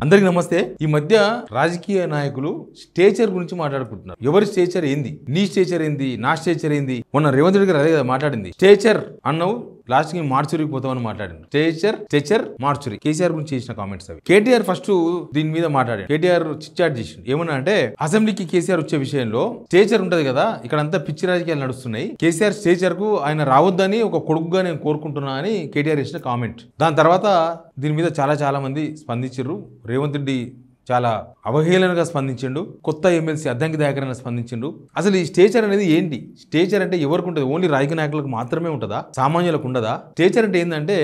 అందరికి నమస్తే. ఈ మధ్య రాజకీయ నాయకులు స్టేచర్ గురించి మాట్లాడుకుంటున్నారు. ఎవరి స్టేచర్ ఏంది, నీ స్టేచర్ ఏంది, నా స్టేచర్ ఏంది. మొన్న రేవంత్ రెడ్డి గారు అదే కదా మాట్లాడింది. స్టేచర్ అన్నావు, లాస్ట్ కి మార్చురికి పోతామని మాట్లాడింది. స్టేచర్ మార్చురి. కేసీఆర్ గురించి చేసిన కామెంట్స్ అవి. కేటీఆర్ ఫస్ట్ దీని మీద మాట్లాడాడు. కేటీఆర్ చిట్చాట్ చేసిండు. ఏమన్నా అంటే అసెంబ్లీకి కేసీఆర్ వచ్చే విషయంలో స్టేచర్ ఉంటది కదా, ఇక్కడ అంతా పిచ్చి రాజకీయాలు నడుస్తున్నాయి. కేసీఆర్ స్టేచర్ కు ఆయన రావద్దని ఒక కొడుకుగా నేను కోరుకుంటున్నా అని కేటీఆర్ ఇచ్చిన కామెంట్. దాని తర్వాత దీని మీద చాలా మంది స్పందించారు. రేవంత్ రెడ్డి చాలా అవహేళనగా స్పందించిండు. కొత్త ఎమ్మెల్సీ అద్దంకి దయాకరణ స్పందించిండు. అసలు ఈ స్టేచర్ అనేది ఏంటి? స్టేచర్ అంటే ఎవరికి ఉంటుంది? ఓన్లీ రాజకీయ నాయకులకు మాత్రమే ఉంటుందా? సామాన్యులకు ఉండదా? స్టేచర్ అంటే ఏంటంటే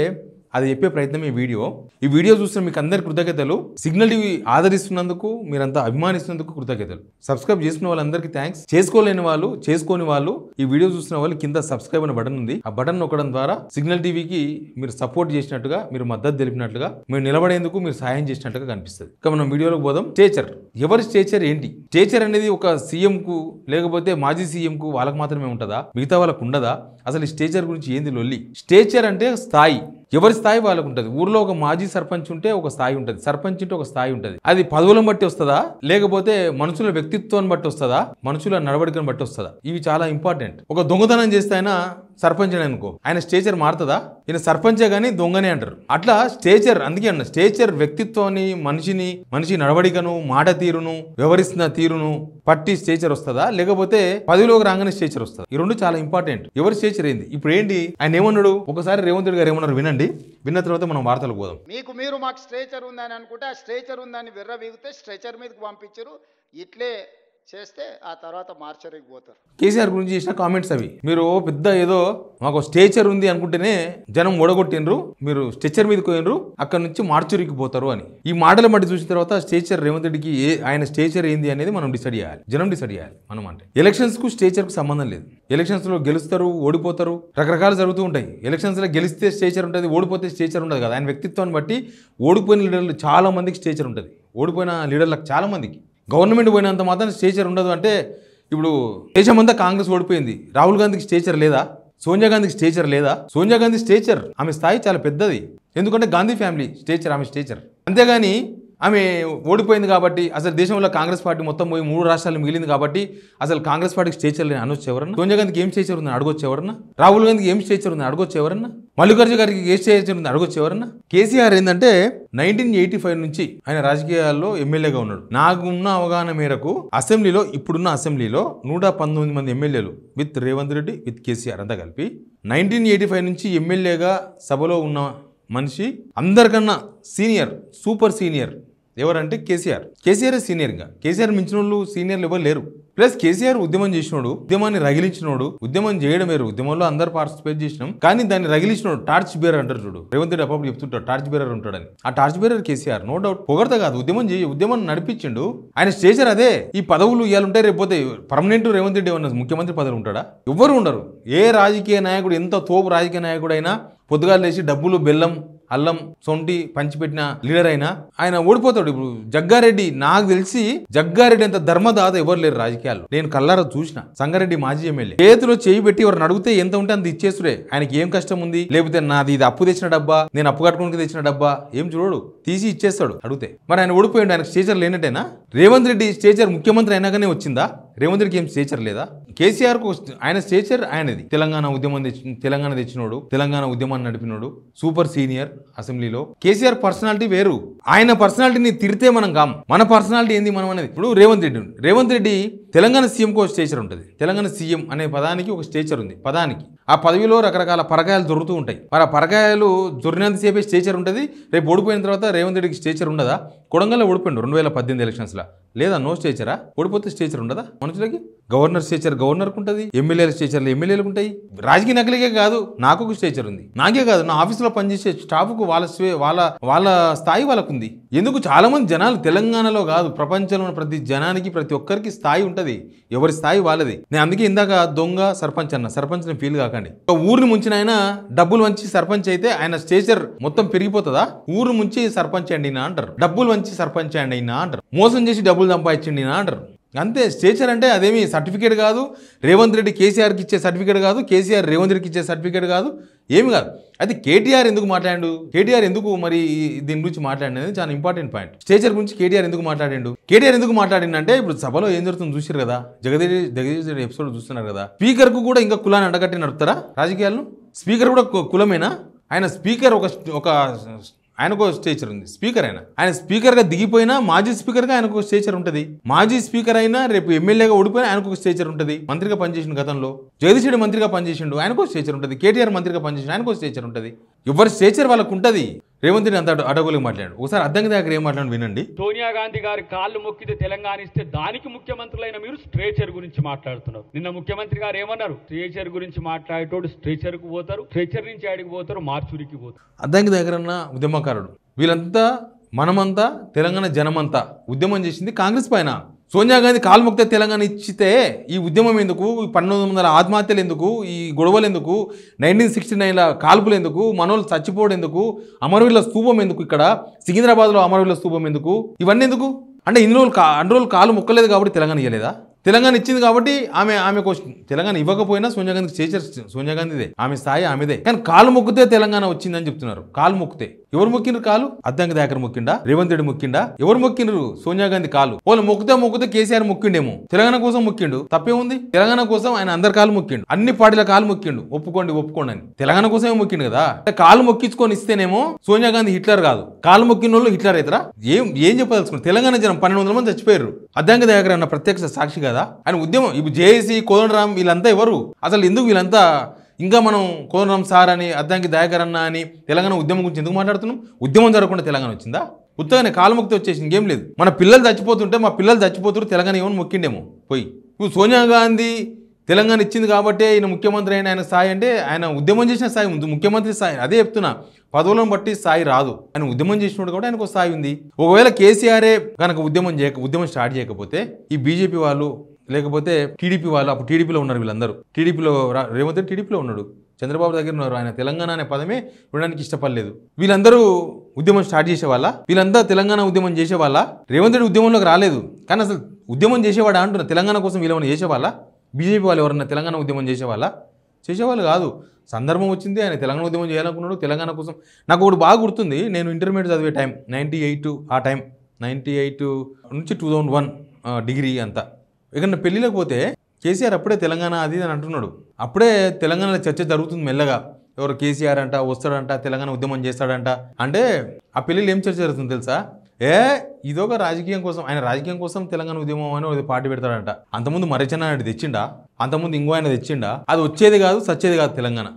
అది చెప్పే ప్రయత్నం ఈ వీడియో చూసిన మీకు అందరి కృతజ్ఞతలు. సిగ్నల్ టీవీ ఆదరిస్తున్నందుకు, మీరంతా అభిమానిస్తున్నందుకు కృతజ్ఞతలు. సబ్స్క్రైబ్ చేసుకున్న వాళ్ళందరికీ థ్యాంక్స్. చేసుకోలేని వాళ్ళు, చేసుకోని వాళ్ళు, ఈ వీడియో చూసిన వాళ్ళు కింద సబ్స్క్రైబ్ అనే బటన్ ఉంది. ఆ బటన్ నొక్కడం ద్వారా సిగ్నల్ టీవీకి మీరు సపోర్ట్ చేసినట్టుగా, మీరు మద్దతు తెలిపినట్లుగా, మీరు నిలబడేందుకు మీరు సహాయం చేసినట్టుగా కనిపిస్తుంది. ఇక మనం వీడియోలోకి పోదాం. స్టేచర్, ఎవరి స్టేచర్ ఏంటి? స్టేచర్ అనేది ఒక సీఎం కు లేకపోతే మాజీ సీఎం కు వాళ్ళకి మాత్రమే ఉంటుందా? మిగతా వాళ్ళకు ఉండదా? అసలు ఈ స్టేచర్ గురించి ఏంది లొల్లి? స్టేచర్ అంటే స్థాయి, ఎవరి స్థాయి వాళ్ళకు ఉంటుంది. ఊర్లో ఒక మాజీ సర్పంచ్ ఉంటే ఒక స్థాయి ఉంటుంది, సర్పంచ్ ఉంటే ఒక స్థాయి ఉంటుంది. అది పదవులను బట్టి వస్తుందా, లేకపోతే మనుషుల వ్యక్తిత్వాన్ని బట్టి వస్తుందా, మనుషుల నడవడికను బట్టి వస్తుందా? ఇవి చాలా ఇంపార్టెంట్. ఒక దొంగతనం చేస్తే అయినా సర్పంచ్ అని అనుకో, ఆయన స్టేచర్ మారుతుందా? ఈయన సర్పంచే కానీ దొంగనే అంటారు. అట్లా స్టేచర్, అందుకే అన్న స్టేచర్ వ్యక్తిత్వాన్ని, మనిషి నడవడికను, మాట తీరును, వ్యవహరిస్తున్న తీరును పట్టి స్టేచర్ వస్తుందా, లేకపోతే పదవిలోకి రాగానే స్టేచర్ వస్తుందా? ఈ రెండు చాలా ఇంపార్టెంట్. ఎవరి స్టేచర్ ఏంది? ఇప్పుడు ఏంటి ఆయన ఏమన్నాడు? ఒకసారి రేవంత్ రెడ్డి గారు ఏమన్నారు వినండి. విన్న తర్వాత మనం వార్తలకు పోదాం. మీరు మాకు స్ట్రేచర్ ఉందని అనుకుంటే ఆ స్ట్రేచర్ ఉందని విర్ర వీగితే స్ట్రెచర్ మీదకి పంపించారు. ఇట్లే చేస్తే ఆ తర్వాత మార్చరికి పోతారు. కేసీఆర్ గురించి చేసిన కామెంట్స్ అవి. మీరు పెద్ద ఏదో మాకు స్టేచర్ ఉంది అనుకుంటేనే జనం ఓడగొట్టినరు, మీరు స్ట్రెచర్ మీదకి పోయినరు, అక్కడ నుంచి మార్చురికి పోతారు అని. ఈ మాటలు బట్టి చూసిన తర్వాత స్టేచర్ రేవంత్ రెడ్డికి ఆయన స్టేచర్ ఏంది అనేది మనం డిసైడ్ చేయాలి. జనం డిసైడ్ చేయాలి. మనం అంటే ఎలక్షన్స్ కు స్టేచర్ కు సంబంధం లేదు. ఎలక్షన్స్ లో గెలుస్తారు, ఓడిపోతారు, రకరకాలు జరుగుతూ ఉంటాయి. ఎలక్షన్స్ లో గెలిస్తే స్టేచర్ ఉంటుంది, ఓడిపోతే స్టేచర్ ఉండదు కదా. ఆయన వ్యక్తిత్వాన్ని బట్టి ఓడిపోయిన లీడర్లు చాలా మందికి స్టేచర్ ఉంటుంది. ఓడిపోయిన లీడర్లకు చాలా మందికి. గవర్నమెంట్ పోయినంత మాత్రం స్టేచర్ ఉండదు అంటే, ఇప్పుడు దేశమంతా కాంగ్రెస్ ఓడిపోయింది, రాహుల్ గాంధీకి స్టేచర్ లేదా? సోనియా గాంధీకి స్టేచర్ లేదా? సోనియా గాంధీ స్టేచర్, ఆమె స్థాయి చాలా పెద్దది. ఎందుకంటే గాంధీ ఫ్యామిలీ స్టేచర్, ఆమె స్టేచర్. అంతేగాని ఆమె ఓడిపోయింది కాబట్టి, అసలు దేశంలో కాంగ్రెస్ పార్టీ మొత్తం పోయి 3 రాష్ట్రాలు మిగిలింది కాబట్టి అసలు కాంగ్రెస్ పార్టీకి స్టేచర్ లేని అనొచ్చు ఎవరన్నా? సోనియా గాంధీకి ఏం స్టేచర్ ఉందని అడగొచ్చు ఎవరన్నా? రాహుల్ గాంధీకి ఏం స్టేచర్ ఉందని అడగొచ్చు ఎవరన్నా? మల్లికార్జున గారికి ఏ స్టేచర్ ఉందని అడగొచ్చు ఎవరన్నా? కేసీఆర్ ఏంటంటే 1985 నుంచి ఆయన రాజకీయాల్లో ఎమ్మెల్యేగా ఉన్నాడు. నాకున్న అవగాహన మేరకు ఇప్పుడున్న అసెంబ్లీలో 119 మంది ఎమ్మెల్యేలు విత్ రేవంత్ రెడ్డి విత్ కేసీఆర్ అంతా కలిపి 1985 నుంచి ఎమ్మెల్యేగా సభలో ఉన్న మనిషి అందరికన్నా సీనియర్, సూపర్ సీనియర్ ఎవరంటే కేసీఆర్. కేసీఆర్ సీనియర్గా, కేసీఆర్ మించిన వాళ్ళు సీనియర్లు ఎవరు లేరు. ప్లస్ కేసీఆర్ ఉద్యమం చేసినోడు, ఉద్యమాన్ని రగిలించినోడు. ఉద్యమం చేయడం వేరు, ఉద్యమంలో అందరు పార్టిసిపేట్ చేసినాం, కానీ దాన్ని రగిలించినోడు టార్చ్ బేరర్ అంటారు చూడు. రేవంత్ రెడ్డి అప్పుడు చెప్తుంటాడు టార్చ్ బేరర్ ఉంటాడని. ఆ torch bearer KCR, no doubt. పొగడత కాదు, ఉద్యమం నడిపించిండు. ఆయన స్టేచర్ అదే. ఈ పదవులు ఇవ్వాలంటే రేపోతే పర్మనెంట్ రేవంత్ రెడ్డి ఏమన్నా ముఖ్యమంత్రి పదవులు ఉంటాడా? ఎవ్వరు ఉండరు. ఏ రాజకీయ నాయకుడు, ఎంత తోపు రాజకీయ నాయకుడు అయినా పొద్దుగాలు లేచి డబ్బులు, బెల్లం, అల్లం, సొంటి పంచిపెట్టిన లీడర్ అయినా ఆయన ఓడిపోతాడు. ఇప్పుడు జగ్గారెడ్డి, నాకు తెలిసి జగ్గారెడ్డి అంత ధర్మదాత ఎవరు లేరు రాజకీయాల్లో. నేను కల్లారా చూసిన. సంగారెడ్డి మాజీ ఎమ్మెల్యే చేతిలో చేయి పెట్టి ఎవరిని అడిగితే ఎంత ఉంటే అంత ఇచ్చేసుడే. ఆయనకి ఏం కష్టం ఉంది, లేకపోతే నాది ఇది అప్పు తెచ్చిన డబ్బా, నేను అప్పు కట్టుకుని తెచ్చిన డబ్బా, ఏం చూడడు, తీసి ఇచ్చేస్తాడు అడిగితే. మరి ఆయన ఓడిపోయాడు, ఆయనకు స్టేచర్ లేనట్టేనా? రేవంత్ రెడ్డి స్టేచర్ ముఖ్యమంత్రి అయినాకనే వచ్చిందా? రేవంత్ రెడ్డికి ఏం స్టేచర్ లేదా? కేసీఆర్ కు ఆయన స్టేచర్ ఆయనది. తెలంగాణ తెచ్చినోడు, తెలంగాణ ఉద్యమాన్ని నడిపినోడు, సూపర్ సీనియర్ అసెంబ్లీలో. కేసీఆర్ పర్సనాలిటీ వేరు. ఆయన పర్సనాలిటీని తిరితే మనం కాం. మన పర్సనాలిటీ ఏంది మనం అనేది. ఇప్పుడు రేవంత్ రెడ్డి తెలంగాణ సీఎంకు ఒక స్టేచర్ ఉంటుంది. తెలంగాణ సీఎం అనే పదానికి ఒక స్టేచర్ ఉంది. పదానికి ఆ పదవిలో రకరకాల పరకాయలు దొరుకుతూ ఉంటాయి. మరి ఆ పరకాయలు దొరినంతసేపే స్టేచర్ ఉంటుంది. రేపు ఓడిపోయిన తర్వాత రేవంత్ రెడ్డికి స్టేచర్ ఉండదా? కొడంగల్లో ఓడిపోయిండు 2018 ఎలక్షన్స్లో. లేదా నో స్టేచరా? ఓడిపోతే స్టేచర్ ఉండదా మనుషులకి? గవర్నర్ స్టేచర్ గవర్నర్కు ఉంటుంది, ఎమ్మెల్యేల స్టేచర్లు ఎమ్మెల్యేలకు ఉంటాయి. రాజకీయ నాయకులకే కాదు, నాకు ఒక స్టేచర్ ఉంది. నాకే కాదు, నా ఆఫీసులో పనిచేసే స్టాఫ్కు వాళ్ళ స్థాయి వాళ్ళకు ఉంది. ఎందుకు? చాలా మంది జనాలు తెలంగాణలో కాదు, ప్రపంచంలో ప్రతి జనానికి, ప్రతి ఒక్కరికి స్థాయి ఉంటుంది. ఎవరి స్థాయి వాళ్ళది. నేను అందుకే ఇందాక దొంగ సర్పంచ్ అన్న. సర్పంచ్ ఫీల్ కాకండి. ఊరిని ముంచిన ఆయన డబ్బులు వంచి సర్పంచ్ అయితే ఆయన స్టేచర్ మొత్తం పెరిగిపోతుందా? ఊరు ముంచి సర్పంచ్ అండి నా అంటారు, డబ్బులు వంచి సర్పంచ్ అండి నా అంటారు, మోసం చేసి డబ్బులు సంపాదించండి నా అంటారు. అంతే. స్టేచర్ అంటే అదేమి సర్టిఫికేట్ కాదు, రేవంత్ రెడ్డి కేసీఆర్కి ఇచ్చే సర్టిఫికేట్ కాదు, కేసీఆర్ రేవంత్ రెడ్డికి ఇచ్చే సర్టిఫికేట్ కాదు, ఏమి కాదు. అయితే కేటీఆర్ ఎందుకు మాట్లాడాడు, కేటీఆర్ ఎందుకు మరి దీని గురించి మాట్లాడినది చాలా ఇంపార్టెంట్ పాయింట్. స్టేచర్ గురించి కేటీఆర్ ఎందుకు మాట్లాడిండు, కేటీఆర్ ఎందుకు మాట్లాడిండంటే ఇప్పుడు సభలో ఏం జరుగుతుందో చూసారు కదా, జగదీష్ రెడ్డి ఎపిసోడ్ చూస్తున్నారు కదా, స్పీకర్కు కూడా ఇంకా కులాన్ని అడ్డగట్టి నడుపుతారా రాజకీయాలను? స్పీకర్ కూడా కులమేనా? ఆయన స్పీకర్ ఒక ఆయనకు స్టేచర్ ఉంది, స్పీకర్ ఆయన స్పీకర్గా దిగిపోయినా మాజీ స్పీకర్గా ఆయనకు స్టేచర్ ఉంటుంది. మాజీ స్పీకర్ అయినా రేపు ఎమ్మెల్యేగా ఓడిపోయినా ఆయనకు ఒక స్టేచర్ ఉంటుంది. మంత్రిగా పనిచేసిన గతంలో జగదీష్ రెడ్డి మంత్రిగా పనిచేసిండు, ఆయనకు స్టేచర్ ఉంటుంది. కేటీఆర్ మంత్రిగా పనిచేసిన ఆయనకు స్టేచర్ ఉంటుంది. ఎవరి స్టేచర్ వాళ్ళకు ఉంటుంది. రేవంత్ రెడ్డి అంత అడవులకు మాట్లాడు. ఒకసారి అద్దంకి దగ్గర ఏం మాట్లాడు వినండి. సోనియా గాంధీ గారి కాళ్ళు మొక్కితే తెలంగాణ ఇస్తే దానికి ముఖ్యమంత్రులైన మీరు స్ట్రేచర్ గురించి మాట్లాడుతున్నారు. నిన్న ముఖ్యమంత్రి గారు ఏమన్నారు? స్ట్రేచర్ గురించి మాట్లాడేటోడు స్ట్రేచర్ కు పోతారు, స్ట్రేచర్ నుంచి ఆడికి పోతారు, మార్చురికి పోతారు. అద్దంకి దగ్గర ఉన్న ఉద్యమకారుడు వీళ్ళంతా మనమంతా తెలంగాణ జనమంతా ఉద్యమం చేసింది కాంగ్రెస్ పైన. సోనియా గాంధీ కాలు మొక్కితే తెలంగాణ ఇచ్చితే ఈ ఉద్యమం ఎందుకు, 1900 ఆత్మహత్యలు ఎందుకు, ఈ గొడవలు ఎందుకు, 1969 కాల్పులు ఎందుకు, మనోళ్ళు చచ్చిపోవడం ఎందుకు, అమరవీరుల స్తూపం ఎందుకు, ఇక్కడ సికింద్రాబాద్లో అమరవీరుల స్తూపం ఎందుకు, ఇవన్నీ ఎందుకు? అంటే అన్ని రోజులు కాలు మొక్కలేదు కాబట్టి తెలంగాణ ఇవ్వలేదా? తెలంగాణ ఇచ్చింది కాబట్టి ఆమె తెలంగాణ ఇవ్వకపోయినా సోనియా గాంధీకి స్టేచర్ సోనియా గాంధీదే, ఆమె స్థాయి ఆమెదే. కానీ కాలు మొక్కితే తెలంగాణ వచ్చిందని చెప్తున్నారు. కాలు మొక్కితే ఎవరు మొక్కిండ్రు? కాలు అద్దంకి దాకర్ మొక్కిండా, రేవంత్ రెడ్డి మొక్కిండా, ఎవరు మొక్కిండ్రు? సోనియా గాంధీ కాలు. వాళ్ళు మొక్కితే కేసీఆర్ మొక్కిండేమో, తెలంగాణ కోసం మొక్కిండు, తప్పే ఉంది. తెలంగాణ కోసం ఆయన అందరి కాలు మొక్కిండు, అన్ని పార్టీల కాలు మొక్కిండు, ఒప్పుకోండి అని. తెలంగాణ కోసమే మొక్కిండు కదా. కాలు మొక్కించుకొని ఇస్తేనేమో సోనియా గాంధీ హిట్లర్ కాదు, కాలు మొక్కిన వాళ్ళు హిట్లర్ అవుతారా? ఏం చెప్పదలుచుకున్నారు? తెలంగాణ జనం 1200 మంది చచ్చిపోయారు. అద్దంకి దాకర్ అన్న ప్రత్యక్ష సాక్షి కదా. ఆయన ఉద్యమం ఇప్పుడు జేఏసీ కోదండరాం వీళ్ళంతా ఎవరు అసలు? ఎందుకు వీళ్ళంతా ఇంకా మనం కోదండరాం సార్ అని, అద్దంకి దయాకర్ అన్న అని తెలంగాణ ఉద్యమం గురించి ఎందుకు మాట్లాడుతున్నాం? ఉద్యమం జరగకుండా తెలంగాణ వచ్చిందా? ఉత్తగానే కాలుముక్తి వచ్చేసి ఇంకేం లేదు. మన పిల్లలు చచ్చిపోతుంటే మా పిల్లలు చచ్చిపోతున్నారు, తెలంగాణ ఏమని మొక్కిండేమో పోయి. ఇప్పుడు సోనియా గాంధీ తెలంగాణ ఇచ్చింది కాబట్టి ఈయన ముఖ్యమంత్రి అయిన ఆయన స్థాయి అంటే ఆయన ఉద్యమం చేసిన స్థాయి ఉంది, ముఖ్యమంత్రి స్థాయి. అదే చెప్తున్నా, పదవులను బట్టి స్థాయి రాదు. ఆయన ఉద్యమం చేసినప్పుడు కూడా ఆయనకు స్థాయి ఉంది. ఒకవేళ కేసీఆరే కనుక ఉద్యమం స్టార్ట్ చేయకపోతే ఈ బీజేపీ వాళ్ళు లేకపోతే టీడీపీ వాళ్ళు, అప్పుడు టీడీపీలో ఉన్నారు వీళ్ళందరూ, టీడీపీలో రేవంత్ రెడ్డి టీడీపీలో ఉన్నాడు, చంద్రబాబు దగ్గర ఉన్నారు, ఆయన తెలంగాణ అనే పదమే వినడానికి ఇష్టపడలేదు. వీళ్ళందరూ ఉద్యమం స్టార్ట్ చేసేవాళ్ళ, వీళ్ళంతా తెలంగాణ ఉద్యమం చేసేవాళ్ళ. రేవంత్ రెడ్డి ఉద్యమంలోకి రాలేదు కానీ అసలు ఉద్యమం చేసేవాడా అంటున్నా. తెలంగాణ కోసం వీళ్ళేమైనా చేసేవాళ్ళ? బీజేపీ వాళ్ళు ఎవరన్నా తెలంగాణ ఉద్యమం చేసేవాళ్ళు కాదు. సందర్భం వచ్చింది, ఆయన తెలంగాణ ఉద్యమం చేయాలనుకున్నాడు తెలంగాణ కోసం. నాకు ఒకటి బాగా గుర్తుంది, నేను ఇంటర్మీడియట్ చదివే టైం 98 ఆ టైం, 98 నుంచి 2001 డిగ్రీ అంతా. ఇక పెళ్ళిలోకి పోతే కేసీఆర్ అప్పుడే తెలంగాణ అది అని అంటున్నాడు. అప్పుడే తెలంగాణలో చర్చ జరుగుతుంది మెల్లగా. ఎవరు కేసీఆర్ అంట వస్తాడంట, తెలంగాణ ఉద్యమం చేస్తాడంట. అంటే ఆ పెళ్ళిలో ఏం చర్చ జరుగుతుంది తెలుసా? ఇదొక రాజకీయం కోసం, ఆయన రాజకీయం కోసం తెలంగాణ ఉద్యమం అని ఒక పార్టీ పెడతాడంట. అంతకుముందు మర్రిచన్న రెడ్డి తెచ్చిండా, అంతకుముందు ఇంకో ఆయన తెచ్చిండా, అది వచ్చేది కాదు సచ్చేది కాదు. తెలంగాణ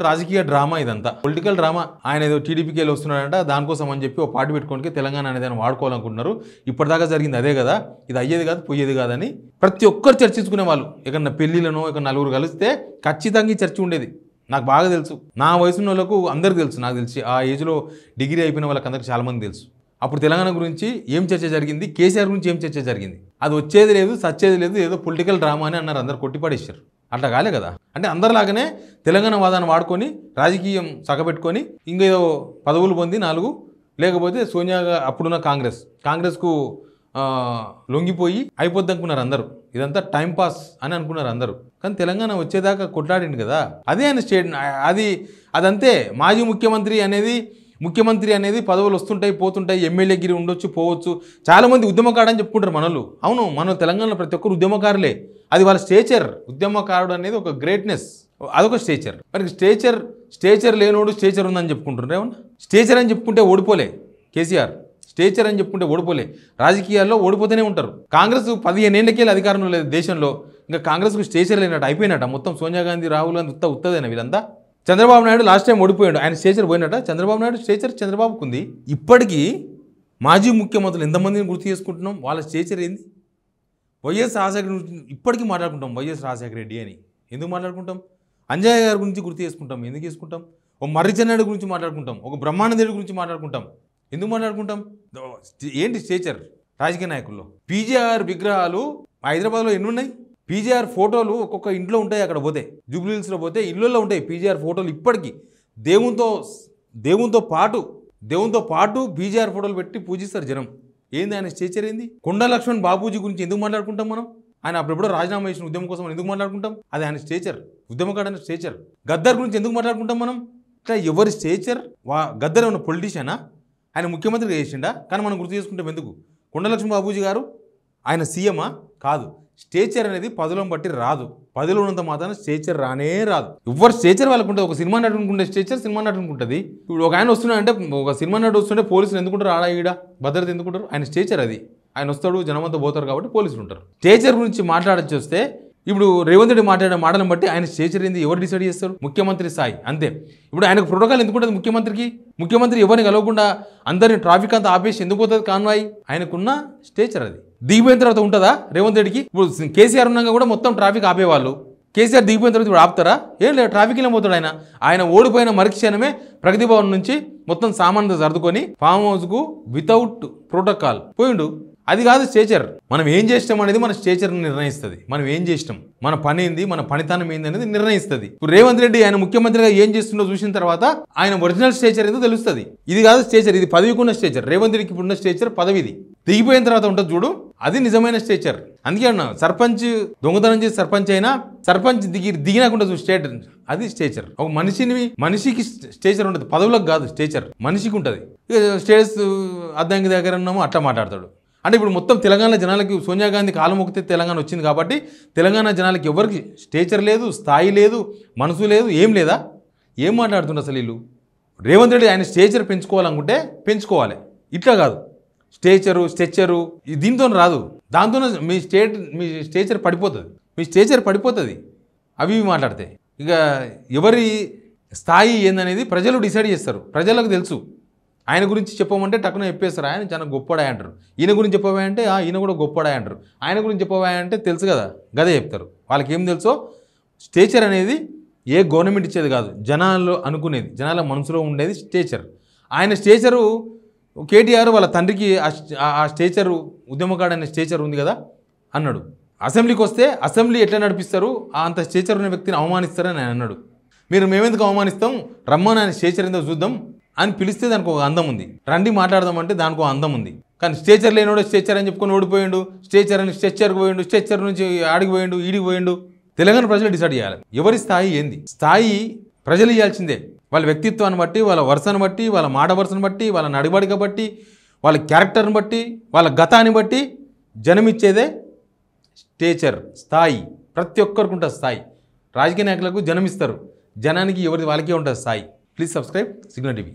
రాజకీయ డ్రామా, ఇదంతా పొలిటికల్ డ్రామా. ఆయన ఏదో టీడీపీకి వెళ్ళి వస్తున్నాడంట, దానికోసం అని చెప్పి ఒక పార్టీ పెట్టుకోనికి తెలంగాణ అనేది ఆయన వాడుకోవాలనుకుంటున్నారు. ఇప్పటిదాకా జరిగింది అదే కదా, ఇది అయ్యేది కాదు పోయేది కాదని ప్రతి ఒక్కరు చర్చించుకునే వాళ్ళు. ఎక్కడన్నా పెళ్లిలను ఇక్కడ నలుగురు కలిస్తే ఖచ్చితంగా చర్చ ఉండేది. నాకు బాగా తెలుసు, నా వయసున్న వాళ్ళకు అందరికీ తెలుసు, నాకు తెలిసి ఆ ఏజ్లో డిగ్రీ అయిపోయిన వాళ్ళకి అందరికీ చాలామంది తెలుసు. అప్పుడు తెలంగాణ గురించి ఏం చర్చ జరిగింది, కేసీఆర్ గురించి ఏం చర్చ జరిగింది. అది వచ్చేది లేదు సచ్చేది లేదు, ఏదో పొలిటికల్ డ్రామా అని అన్నారు, అందరు కొట్టిపడేశారు. అట్లా కాలే కదా. అంటే అందరిలాగానే తెలంగాణ వాదాన్ని వాడుకొని రాజకీయం సగబెట్టుకొని ఇంకేదో పదవులు పొంది 4, లేకపోతే సోనియా అప్పుడున్న కాంగ్రెస్కు లొంగిపోయి అయిపోద్ది అనుకున్నారు అందరూ. ఇదంతా టైంపాస్ అని అనుకున్నారు అందరూ. కానీ తెలంగాణ వచ్చేదాకా కొట్లాడింది కదా. అదే ఆయన అదంతే. మాజీ ముఖ్యమంత్రి అనేది పదవులు వస్తుంటాయి పోతుంటాయి, ఎమ్మెల్యేగిరి ఉండొచ్చు పోవచ్చు. చాలామంది ఉద్యమకారుడు చెప్పుకుంటారు మనలు. అవును, మన తెలంగాణలో ప్రతి ఒక్కరు ఉద్యమకారులే, అది వాళ్ళ స్టేచర్. ఉద్యమకారుడు అనేది ఒక గ్రేట్నెస్, అదొక స్టేచర్. మరి స్టేచర్ లేనోడు స్టేచర్ ఉందని చెప్పుకుంటున్నారు. ఏమన్నా స్టేచర్ అని చెప్పుకుంటే ఓడిపోలే కేసీఆర్, స్టేచర్ అని చెప్పుకుంటే ఓడిపోలే. రాజకీయాల్లో ఓడిపోతూనే ఉంటారు. కాంగ్రెస్ 15 ఏళ్ళకేళ్ళ అధికారంలో లేదు దేశంలో, ఇంకా కాంగ్రెస్కు స్టేచర్ లేనట్టు అయిపోయినట్ట. మొత్తం సోనియా గాంధీ రాహుల్ గాంధీ ఉత్తదేనా వీళ్ళంతా. చంద్రబాబు నాయుడు లాస్ట్ టైం ఓడిపోయాడు, ఆయన స్టేచర్ పోయినట్ట. చంద్రబాబు నాయుడు స్టేచర్ చంద్రబాబుకు ఉంది. ఇప్పటికీ మాజీ ముఖ్యమంత్రులు ఎంతమందిని గుర్తు చేసుకుంటున్నాం, వాళ్ళ స్టేచర్ ఏంది? వైఎస్ రాజశేఖర ఇప్పటికీ మాట్లాడుకుంటాం వైఎస్ రాజశేఖర రెడ్డి అని. ఎందుకు మాట్లాడుకుంటాం? అంజయ్య గారి గురించి గుర్తు చేసుకుంటాం. ఎందుకు చేసుకుంటాం? ఒక మర్రిచెన్నాయుడు గురించి మాట్లాడుకుంటాం, ఒక బ్రహ్మానందేవుడి గురించి మాట్లాడుకుంటాం. ఎందుకు మాట్లాడుకుంటాం? ఏంటి స్టేచర్ రాజకీయ నాయకుల్లో? పీజీఆర్ విగ్రహాలు హైదరాబాద్లో ఎన్ని ఉన్నాయి? పీజీఆర్ ఫోటోలు ఒక్కొక్క ఇంట్లో ఉంటాయి. అక్కడ పోతే జూబ్లీ హిల్స్లో పోతే ఇళ్ళల్లో ఉంటాయి పీజీఆర్ ఫోటోలు. ఇప్పటికీ దేవునితో పాటు పీజీఆర్ ఫోటోలు పెట్టి పూజిస్తారు జనం. ఏంది ఆయన స్టేచర్ ఏంది? కొండా లక్ష్మణ్ బాబూజీ గురించి ఎందుకు మాట్లాడుకుంటాం మనం? ఆయన అప్పుడెప్పుడో రాజీనామా చేసిన ఉద్యమం కోసం ఎందుకు మాట్లాడుకుంటాం? అది ఆయన స్టేచర్, ఉద్యమకాడైన స్టేచర్. గద్దర్ గురించి ఎందుకు మాట్లాడుకుంటాం మనం? ఇట్లా ఎవరి స్టేచర్? గద్దర్ ఉన్న పొలిటీషియనా? ఆయన ముఖ్యమంత్రిగా చేసిండా? కానీ మనం గుర్తు చేసుకుంటాం ఎందుకు? కొండా లక్ష్మణ్ బాబూజీ గారు ఆయన సీఎమా? కాదు. స్టేచర్ అనేది పదవులను బట్టి రాదు. పదవిలో ఉన్నంత మాత్రాన స్టేచర్ రానే రాదు. ఎవరు స్టేచర్ వాళ్ళకు ఉంటుంది. ఒక సినిమా నటుకుంటే స్టేచర్ సినిమా నటుకుంటుంది. ఇప్పుడు ఒక ఆయన వస్తున్నాడంటే, ఒక సినిమా నటు వస్తుంటే పోలీసులు ఎందుకుంటారు? ఆడ ఈడ భద్రత ఎందుకుంటారు? ఆయన స్టేచర్ అది. ఆయన వస్తాడు, జనమంతా పోతారు కాబట్టి పోలీసులు ఉంటారు. స్టేచర్ గురించి మాట్లాడచ్చు వస్తే, ఇప్పుడు రేవంత్ రెడ్డి మాట్లాడే మాటలను బట్టి ఆయన స్టేచర్ ఏంది ఎవరు డిసైడ్ చేస్తారు? ముఖ్యమంత్రి స్థాయి అంతే. ఇప్పుడు ఆయనకు ప్రోటోకాల్ ఎందుకు ఉంటుంది? ముఖ్యమంత్రి ఎవరిని కలవకుండా అందరిని ట్రాఫిక్ అంతా ఆపేసి ఎందుకు పోతుంది కాన్వాయ్? ఆయనకున్న స్టేచర్ అది. దిగిపోయిన తర్వాత ఉంటుందా రేవంత్ రెడ్డికి? ఇప్పుడు కేసీఆర్ ఉన్నాక కూడా మొత్తం ట్రాఫిక్ ఆపేవాళ్ళు. కేసీఆర్ దిగిపోయిన తర్వాత ఇప్పుడు ఆపుతారా? ఏం లేదు, ట్రాఫిక్లో పోతాడు ఆయన. ఆయన ఓడిపోయిన మరుక్షణమే ప్రగతి భవన్ నుంచి మొత్తం సామాన్లు సర్దుకొని ఫామ్ హౌస్కు వితౌట్ ప్రోటోకాల్ పోయిండు. అది కాదు స్టేచర్. మనం ఏం చేసినాం అనేది మన స్టేచర్ని నిర్ణయిస్తుంది. మనం ఏం చేసినాం, మన పని ఏంది, మన పనితనం ఏంది అనేది నిర్ణయిస్తుంది. ఇప్పుడు రేవంత్ రెడ్డి ఆయన ముఖ్యమంత్రిగా ఏం చేస్తుందో చూసిన తర్వాత ఆయన ఒరిజినల్ స్టేచర్ ఏదో తెలుస్తుంది. ఇది కాదు స్టేచర్, ఇది పదవికున్న స్టేచర్. రేవంత్ రెడ్డికి ఇప్పుడున్న స్టేచర్ పదవిది. దిగిపోయిన తర్వాత ఉంటుంది చూడు, అది నిజమైన స్టేచర్. అందుకే అన్నా, సర్పంచ్ దొంగతనం చేసి సర్పంచ్ అయినా సర్పంచ్ దిగినాకుండా స్టేట్ అది స్టేచర్. ఒక మనిషికి స్టేచర్ ఉంటుంది, పదవులకు కాదు స్టేచర్. మనిషికి ఉంటుంది. స్టేట్స్ అద్దంకి దగ్గర ఉన్నామో అట్లా మాట్లాడతాడు. అంటే ఇప్పుడు మొత్తం తెలంగాణ జనాలకి సోనియా గాంధీ కాలు మొక్కితే తెలంగాణ వచ్చింది కాబట్టి తెలంగాణ జనాలకి ఎవరికి స్టేచర్ లేదు, స్థాయి లేదు, మనసు లేదు, ఏం లేదా? ఏం మాట్లాడుతుండే అసలు వీళ్ళు? రేవంత్ రెడ్డి ఆయన స్టేచర్ పెంచుకోవాలనుకుంటే పెంచుకోవాలి. ఇట్లా కాదు స్ట్రెచ్చరు దీంతో రాదు. దాంతో మీ స్టేచర్ పడిపోతుంది. అవి మాట్లాడితే ఇక ఎవరి స్థాయి ఏందనేది ప్రజలు డిసైడ్ చేస్తారు. ప్రజలకు తెలుసు. ఆయన గురించి చెప్పమంటే టక్కున చెప్పేస్తారు, ఆయన చాలా గొప్పడా అంటారు. ఈయన గురించి చెప్పవా అంటే ఈయన కూడా గొప్పడా అంటారు. ఆయన గురించి చెప్పవా అంటే తెలుసు కదా, గదే చెప్తారు. వాళ్ళకి ఏం తెలుసో స్టేచర్ అనేది ఏ గవర్నమెంట్ ఇచ్చేది కాదు, జనాల్లో అనుకునేది, జనాల మనసులో ఉండేది స్టేచర్. ఆయన స్టేచరు కేటీఆర్ వాళ్ళ తండ్రికి ఆ స్టేచరు ఉద్యమకాడు అనే స్టేచర్ ఉంది కదా అన్నాడు. అసెంబ్లీకి వస్తే అసెంబ్లీ ఎట్లా నడిపిస్తారు, అంత స్టేచర్ ఉన్న వ్యక్తిని అవమానిస్తారని ఆయన అన్నాడు. మేమెందుకు అవమానిస్తాం, రమ్మని ఆయన స్టేచర్ ఏందో చూద్దాం అని పిలిస్తే దానికి ఒక అందం ఉంది. రండి మాట్లాడదామంటే దానికి ఒక అందం ఉంది. కానీ స్టేచర్ లేనివాడు స్టేచర్ అని చెప్పుకొని ఓడిపోయిండు. స్టేచర్ అని స్ట్రెచ్చర్కి పోయిండు, స్ట్రెచ్చర్ నుంచి ఆడికి పోయిండు, ఈడికి పోయిండు. తెలంగాణ ప్రజలు డిసైడ్ చేయాలి ఎవరి స్థాయి ఏంది. స్థాయి ప్రజలు ఇవ్వాల్సిందే. వాళ్ళ వ్యక్తిత్వాన్ని బట్టి, వాళ్ళ వరుసను బట్టి, వాళ్ళ మాట వరుసను బట్టి, వాళ్ళ నడిబడిక బట్టి, వాళ్ళ క్యారెక్టర్ని బట్టి, వాళ్ళ గతాన్ని బట్టి జనమిచ్చేదే స్టేచర్, స్థాయి. ప్రతి ఒక్కరికి ఉంటుంది స్థాయి. రాజకీయ నాయకులకు జనమిస్తారు, జనానికి ఎవరి వాళ్ళకే ఉంటుంది స్థాయి. Please subscribe signal TV.